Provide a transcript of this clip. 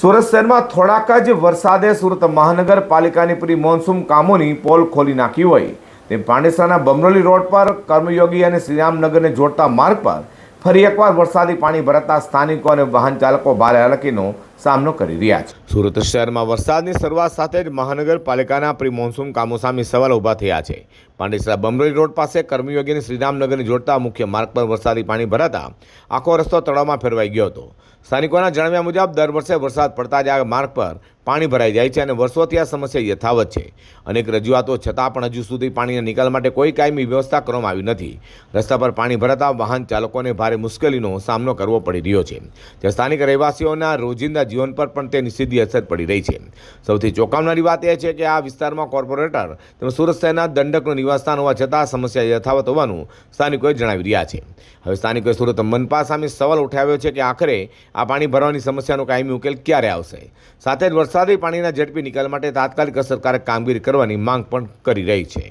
સુરત શહેરમાં થોડાક જ વરસાદે સુરત મહાનગરપાલિકાની પ્રી મોન્સૂન કામોની પોલ ખોલી નાખી હોય તે પાંડેસરાના બમરોલી રોડ પર કર્મયોગી અને શ્રીરામનગરને જોડતા માર્ગ પર ફરી એકવાર વરસાદી પાણી ભરાતા સ્થાનિકો અને વાહન ચાલકો ભારે હાલાકીનો સામનો કરી રહ્યા છે। સુરત શહેરમાં વરસાદની શરૂઆત સાથે જ મહાનગરપાલિકાના પ્રી મોન્સૂન કામો સામે સવાલ ઊભા થયા છે। પાંડેસરા બમરોલી રોડ પાસે કર્મયોગી અને શ્રીરામનગરને જોડતા મુખ્ય માર્ગ પર વરસાદી પાણી ભરાતા આખો રસ્તો તળાવમાં ફેરવાઈ ગયો હતો। સ્થાનિકોના જણાવ્યા મુજબ દર વર્ષે વરસાદ પડતા જ આ માર્ગ પર પાણી ભરાઈ જાય છે અને વર્ષોથી આ સમસ્યા યથાવત છે। અનેક રજૂઆતો છતાં પણ હજુ સુધી પાણીના નિકાલ માટે કોઈ કાયમી વ્યવસ્થા કરવામાં આવી નથી। રસ્તા પર પાણી ભરાતા વાહન ચાલકોને ભારે મુશ્કેલીનો સામનો કરવો પડી રહ્યો છે, જે સ્થાનિક રહેવાસીઓના રોજિંદા જીવન પર પણ તેની સીધી અસર પડી રહી છે। સૌથી ચોંકાવનારી વાત એ છે કે આ વિસ્તારમાં કોર્પોરેટર તેમજ સુરત શહેરના દંડકનું નિવાસસ્થાન હોવા છતાં સમસ્યા યથાવત હોવાનું સ્થાનિકોએ જણાવી રહ્યા છે। હવે સ્થાનિકોએ સુરત મનપા સામે સવાલ ઉઠાવ્યો છે કે આખરે આ પાણી ભરવાની સમસ્યાનો કાયમી ઉકેલ ક્યારે આવશે। સાથે જ વરસાદી પાણીના ઝડપી નિકાલ માટે તાત્કાલિક અસરકારક કામગીરી કરવાની માંગ પણ કરી રહી છે।